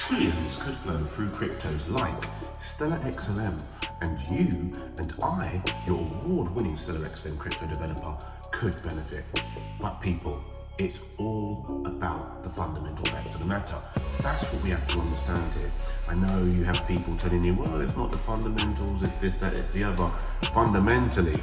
Trillions could flow through cryptos like Stellar XLM, and you and I, your award-winning Stellar XLM crypto developer, could benefit. But people, it's all about the fundamental facts of the matter. That's what we have to understand here. I know you have people telling you, well, it's not the fundamentals, it's this, that, it's the other. Fundamentally,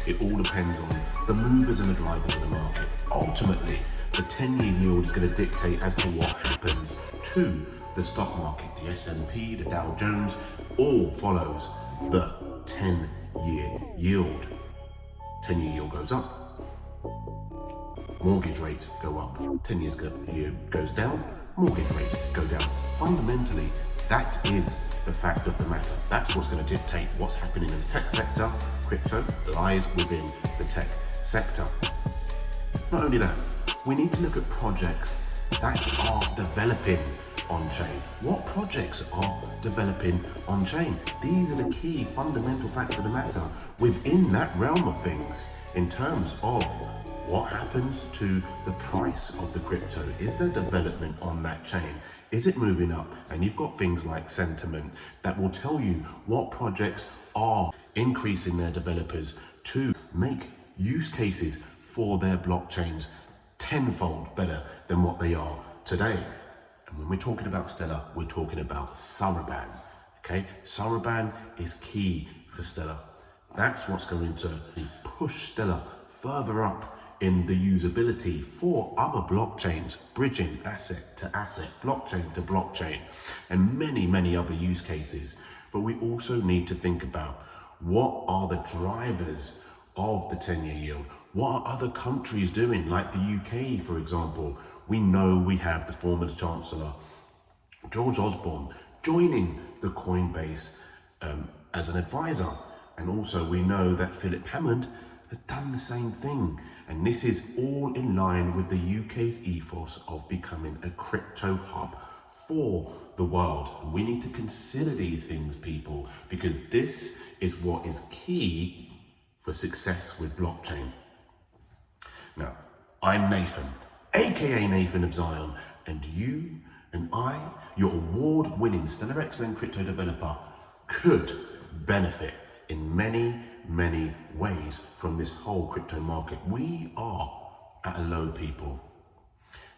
it all depends on the movers and the drivers of the market. Ultimately, the 10-year yield is going to dictate as to what happens to the stock market. The S&P, the Dow Jones, all follows the 10-year yield. 10-year yield goes up, mortgage rates go up. 10 years goes down, mortgage rates go down. Fundamentally, that is the fact of the matter. That's what's going to dictate what's happening in the tech sector. Crypto lies within the tech sector. Not only that, we need to look at projects that are developing on-chain. What projects are developing on-chain? These are the key fundamental facts of the matter within that realm of things in terms of what happens to the price of the crypto. Is there development on that chain? Is it moving up? And you've got things like sentiment that will tell you what projects are increasing their developers to make use cases for their blockchains tenfold better than what they are today. And when we're talking about Stellar, we're talking about Soroban. Okay, Soroban is key for Stellar. That's what's going to push Stellar further up in the usability for other blockchains, bridging asset to asset, blockchain to blockchain, and many, many other use cases. But we also need to think about what are the drivers of the 10-year yield? What are other countries doing, like the UK, for example? We know we have the former Chancellor, George Osborne, joining the Coinbase as an advisor. And also we know that Philip Hammond has done the same thing. And this is all in line with the UK's ethos of becoming a crypto hub for the world. And we need to consider these things, people, because this is what is key for success with blockchain. Now, I'm Nathan, aka Nathan of Zion, and you and I, your award-winning Stellar XLM crypto developer, could benefit in many, many ways from this whole crypto market. We are at a low, people.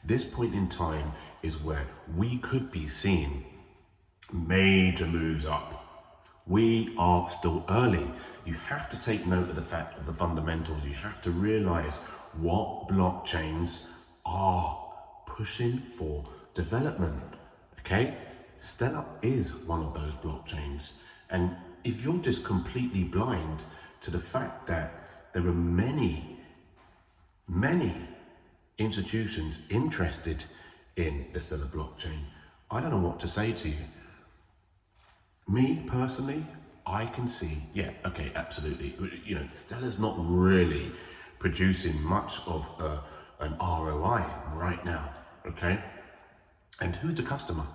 This point in time is where we could be seeing major moves up. We are still early. You have to take note of the fact of the fundamentals. You have to realize what blockchains are pushing for development. Okay, Stellar is one of those blockchains. And if you're just completely blind to the fact that there are many, many institutions interested in the Stellar blockchain, I don't know what to say to you. Me personally, I can see, yeah, okay, absolutely. You know, Stellar's not really producing much of an ROI right now, okay? And who's the customer?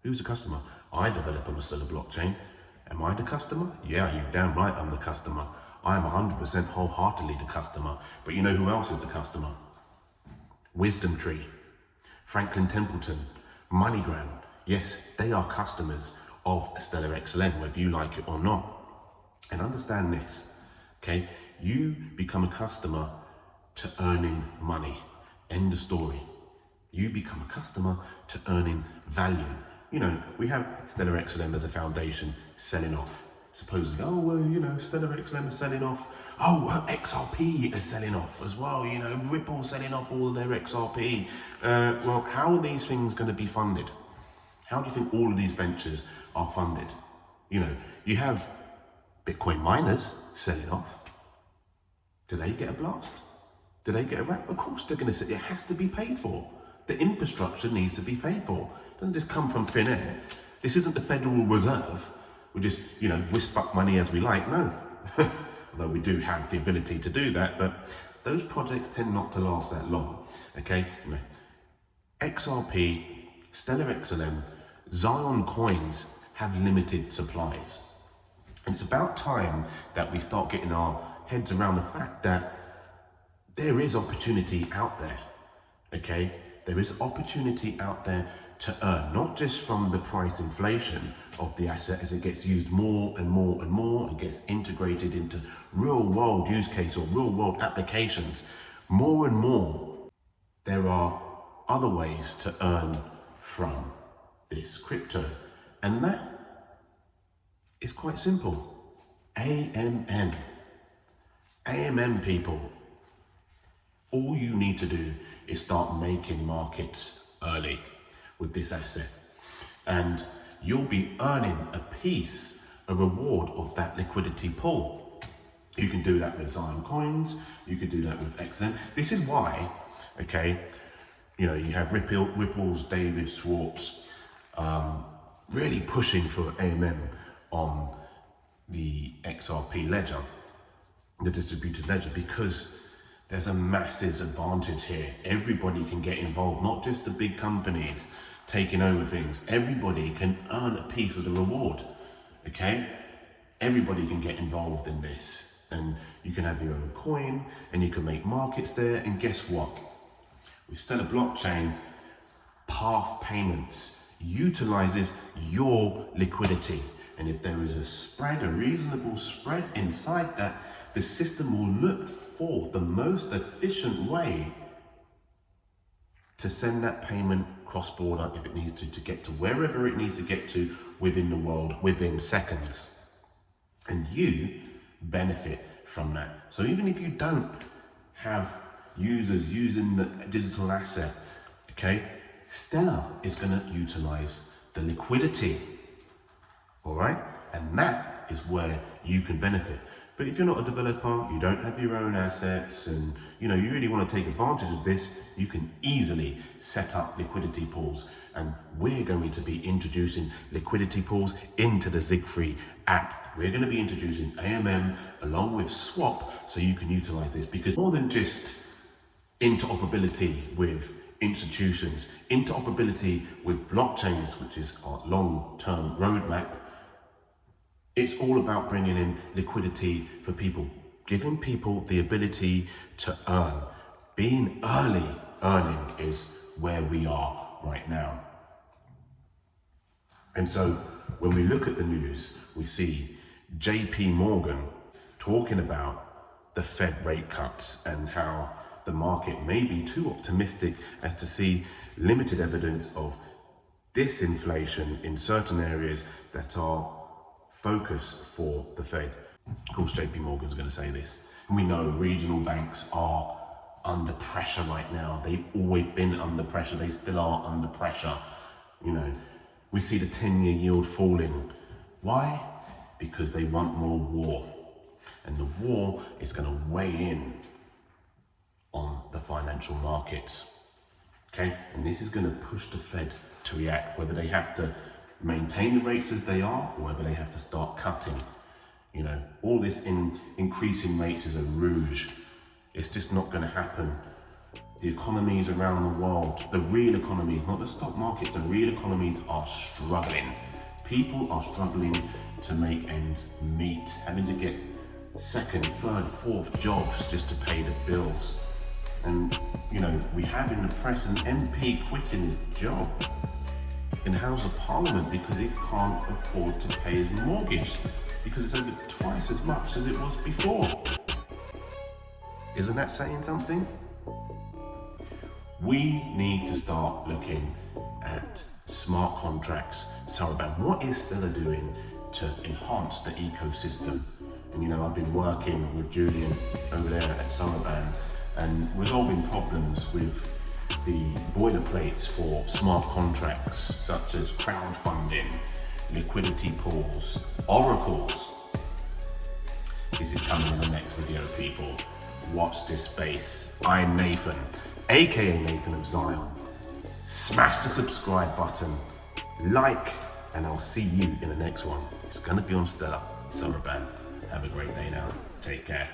Who's the customer? I develop on the Stellar blockchain. Am I the customer? Yeah, you're damn right I'm the customer. I'm 100% wholeheartedly the customer. But you know who else is the customer? Wisdom Tree, Franklin Templeton, MoneyGram. Yes, they are customers of Stellar XLM, whether you like it or not. And understand this, okay? You become a customer to earning money. End of story. You become a customer to earning value. You know, we have Stellar XLM as a foundation selling off. Supposedly, oh, well, you know, Stellar XLM is selling off. Oh, XRP is selling off as well. You know, Ripple selling off all of their XRP. Well, how are these things going to be funded? How do you think all of these ventures are funded? You know, you have Bitcoin miners selling off. Do they get a blast? Do they get a wrap? Of course they're going to say it has to be paid for. The infrastructure needs to be paid for. It doesn't just come from thin air. This isn't the Federal Reserve. We just, you know, whisk up money as we like. No. Although we do have the ability to do that, but those projects tend not to last that long. Okay? You know, XRP, Stellar XLM, Zion coins have limited supplies. And it's about time that we start getting our heads around the fact that there is opportunity out there. Okay? There is opportunity out there to earn, not just from the price inflation of the asset as it gets used more and more and more and gets integrated into real world use case or real world applications. More and more, there are other ways to earn from this crypto. And that is quite simple. AMM. AMM, people. All you need to do is start making markets early with this asset, and you'll be earning a piece, a reward of that liquidity pool. You can do that with Zion coins, you could do that with XLM. This is why, okay, you have Ripple's David Schwartz really pushing for AMM on the XRP ledger, the distributed ledger, because there's a massive advantage here. Everybody can get involved, not just the big companies taking over things. Everybody can earn a piece of the reward, okay? Everybody can get involved in this, and you can have your own coin and you can make markets there. And guess what? With Stellar blockchain, path payments utilizes your liquidity. And if there is a spread, a reasonable spread inside that, the system will look for the most efficient way to send that payment cross-border if it needs to get to wherever it needs to get to within the world, within seconds. And you benefit from that. So even if you don't have users using the digital asset, okay, Stellar is going to utilize the liquidity, all right? And that is where you can benefit. But if you're not a developer, you don't have your own assets, and you really want to take advantage of this, you can easily set up liquidity pools. And we're going to be introducing liquidity pools into the Zigfree app. We're going to be introducing AMM along with Swap, so you can utilize this, because more than just interoperability with institutions, interoperability with blockchains, which is our long-term roadmap, it's all about bringing in liquidity for people, giving people the ability to earn. Being early earning is where we are right now. And so when we look at the news, we see JP Morgan talking about the Fed rate cuts and how the market may be too optimistic as to see limited evidence of disinflation in certain areas that are focus for the Fed. Of course, JP Morgan's going to say this. And we know regional banks are under pressure right now. They've always been under pressure. They still are under pressure. We see the 10-year yield falling. Why? Because they want more war. And the war is going to weigh in on the financial markets. Okay? And this is going to push the Fed to react, whether they have to maintain the rates as they are, or whether they have to start cutting. All this increasing rates is a rouge. It's just not going to happen. The economies around the world, the real economies, not the stock markets, the real economies are struggling. People are struggling to make ends meet, having to get second, third, fourth jobs just to pay the bills. And, we have in the press an MP quitting his job in the House of Parliament because he can't afford to pay his mortgage, because it's over twice as much as it was before. Isn't that saying something? We need to start looking at smart contracts. Soroban, what is Stellar doing to enhance the ecosystem? And I've been working with Julian over there at Soroban and resolving problems with the boilerplates for smart contracts such as crowdfunding, liquidity pools, oracles. This is coming in the next video, people. Watch this space. I'm Nathan, aka Nathan of Zion. Smash the subscribe button, like, and I'll see you in the next one. It's going to be on Stellar. Soroban. Have a great day now. Take care.